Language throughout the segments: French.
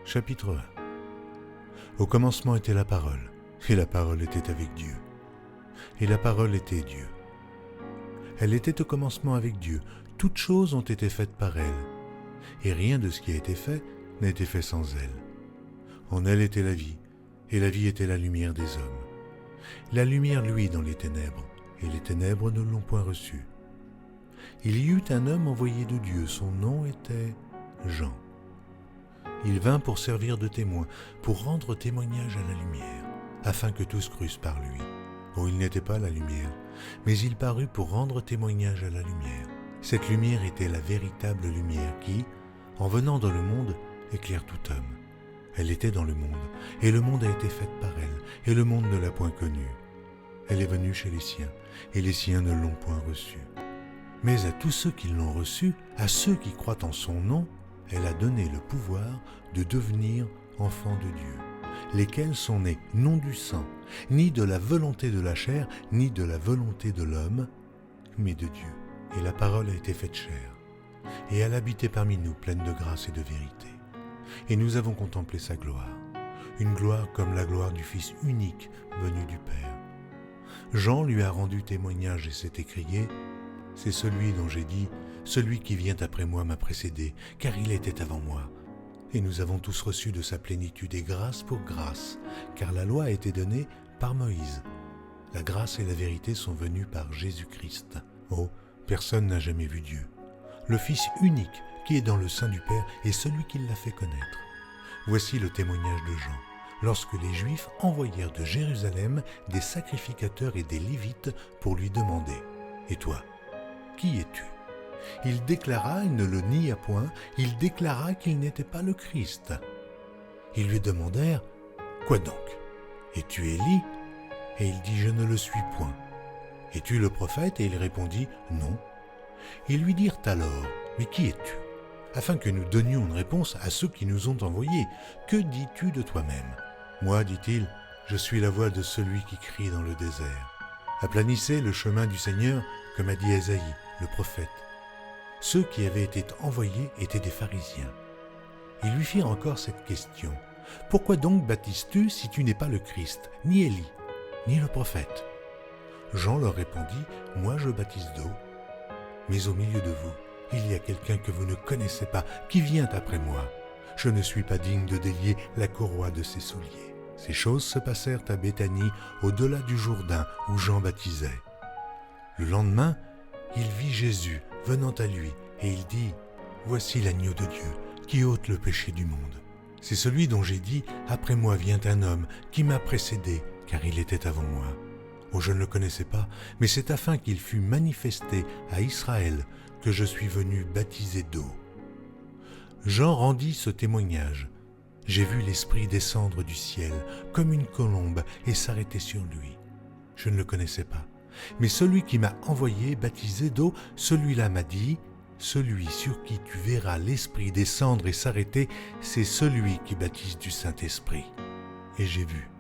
Chapitre 1. Au commencement était la parole, et la parole était avec Dieu. Et la parole était Dieu. Elle était au commencement avec Dieu. Toutes choses ont été faites par elle, et rien de ce qui a été fait n'a été fait sans elle. En elle était la vie, et la vie était la lumière des hommes. La lumière luit dans les ténèbres, et les ténèbres ne l'ont point reçue. Il y eut un homme envoyé de Dieu, son nom était Jean. Il vint pour servir de témoin, pour rendre témoignage à la lumière, afin que tous crussent par lui. Oh, il n'était pas la lumière, mais il parut pour rendre témoignage à la lumière. Cette lumière était la véritable lumière qui, en venant dans le monde, éclaire tout homme. Elle était dans le monde, et le monde a été fait par elle, et le monde ne l'a point connue. Elle est venue chez les siens, et les siens ne l'ont point reçue. Mais à tous ceux qui l'ont reçue, à ceux qui croient en son nom, elle a donné le pouvoir de devenir enfants de Dieu, lesquels sont nés non du sang, ni de la volonté de la chair, ni de la volonté de l'homme, mais de Dieu. Et la parole a été faite chair, et elle habitait parmi nous, pleine de grâce et de vérité. Et nous avons contemplé sa gloire, une gloire comme la gloire du Fils unique venu du Père. Jean lui a rendu témoignage et s'est écrié « C'est celui dont j'ai dit, celui qui vient après moi m'a précédé, car il était avant moi. » Et nous avons tous reçu de sa plénitude et grâce pour grâce, car la loi a été donnée par Moïse. La grâce et la vérité sont venues par Jésus-Christ. Oh, personne n'a jamais vu Dieu. Le Fils unique qui est dans le sein du Père est celui qui l'a fait connaître. Voici le témoignage de Jean, lorsque les Juifs envoyèrent de Jérusalem des sacrificateurs et des Lévites pour lui demander « Et toi, qui es-tu » Il déclara, il ne le nia point, il déclara qu'il n'était pas le Christ. Ils lui demandèrent « Quoi donc? Es-tu Élie » Et il dit « Je ne le suis point. » « Es-tu le prophète » Et il répondit « Non. » Ils lui dirent alors « Mais qui es-tu » afin que nous donnions une réponse à ceux qui nous ont envoyés. « Que dis-tu de toi-même » Moi, dit-il, je suis la voix de celui qui crie dans le désert. Aplanissez le chemin du Seigneur, comme a dit Ésaïe, le prophète. Ceux qui avaient été envoyés étaient des pharisiens. Ils lui firent encore cette question. « Pourquoi donc baptises-tu si tu n'es pas le Christ, ni Élie, ni le prophète ?» Jean leur répondit, « Moi je baptise d'eau, mais au milieu de vous, il y a quelqu'un que vous ne connaissez pas, qui vient après moi. Je ne suis pas digne de délier la courroie de ses souliers. » Ces choses se passèrent à Béthanie, au-delà du Jourdain, où Jean baptisait. Le lendemain, il vit Jésus venant à lui, et il dit, « Voici l'agneau de Dieu, qui ôte le péché du monde. C'est celui dont j'ai dit, après moi vient un homme, qui m'a précédé, car il était avant moi. Oh, je ne le connaissais pas, mais c'est afin qu'il fût manifesté à Israël que je suis venu baptiser d'eau. » Jean rendit ce témoignage. « J'ai vu l'Esprit descendre du ciel, comme une colombe, et s'arrêter sur lui. Je ne le connaissais pas. Mais celui qui m'a envoyé baptiser d'eau, celui-là m'a dit, « Celui sur qui tu verras l'Esprit descendre et s'arrêter, c'est celui qui baptise du Saint-Esprit. » Et j'ai vu,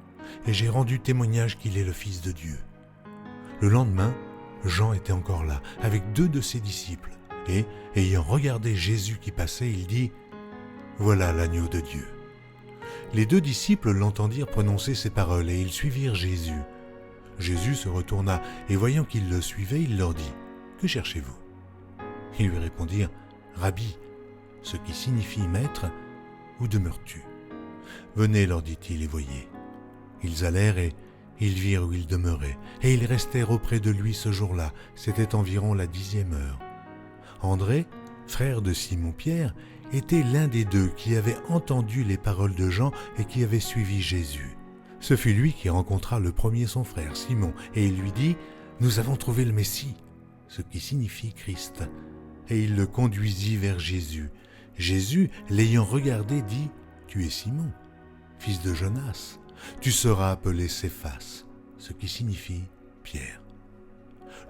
et j'ai rendu témoignage qu'il est le Fils de Dieu. Le lendemain, Jean était encore là, avec 2 de ses disciples, et, ayant regardé Jésus qui passait, il dit, « Voilà l'agneau de Dieu. » Les 2 disciples l'entendirent prononcer ces paroles, et ils suivirent Jésus. Jésus se retourna, et voyant qu'ils le suivaient, il leur dit, « Que cherchez-vous » Ils lui répondirent, « Rabbi », ce qui signifie « Maître », « Où demeures-tu » ? Venez, leur dit-il, et voyez. Ils allèrent et ils virent où il demeurait, et ils restèrent auprès de lui ce jour-là. C'était environ la 10e heure. André, frère de Simon-Pierre, était l'un des 2 qui avait entendu les paroles de Jean et qui avait suivi Jésus. Ce fut lui qui rencontra le premier son frère, Simon, et il lui dit « Nous avons trouvé le Messie », ce qui signifie Christ. Et il le conduisit vers Jésus. Jésus, l'ayant regardé, dit « Tu es Simon, fils de Jonas. Tu seras appelé Céphas, ce qui signifie Pierre. »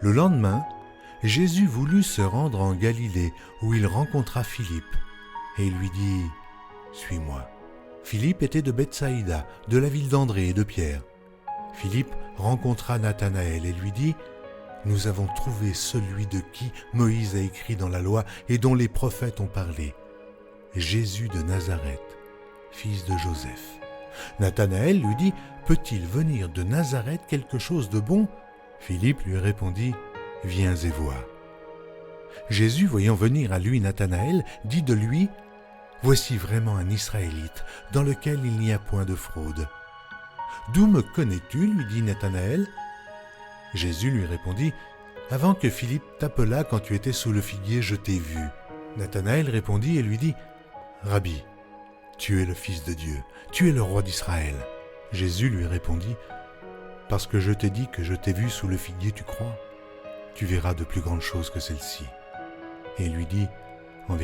Le lendemain, Jésus voulut se rendre en Galilée, où il rencontra Philippe, et il lui dit « Suis-moi. » Philippe était de Bethsaïda, de la ville d'André et de Pierre. Philippe rencontra Nathanaël et lui dit « Nous avons trouvé celui de qui Moïse a écrit dans la loi et dont les prophètes ont parlé, Jésus de Nazareth, fils de Joseph. Nathanaël lui dit, peut-il venir de Nazareth quelque chose de bon ? Philippe lui répondit, viens et vois. Jésus, voyant venir à lui Nathanaël, dit de lui, voici vraiment un Israélite, dans lequel il n'y a point de fraude. D'où me connais-tu ? Lui dit Nathanaël. Jésus lui répondit, avant que Philippe t'appelât quand tu étais sous le figuier, je t'ai vu. Nathanaël répondit et lui dit, Rabbi, tu es le Fils de Dieu, tu es le roi d'Israël. Jésus lui répondit, parce que je t'ai dit que je t'ai vu sous le figuier, tu crois ? Tu verras de plus grandes choses que celles-ci. Et il lui dit, en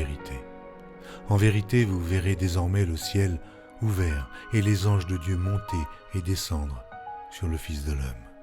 vérité, vous verrez désormais le ciel ouvert et les anges de Dieu monter et descendre sur le Fils de l'homme.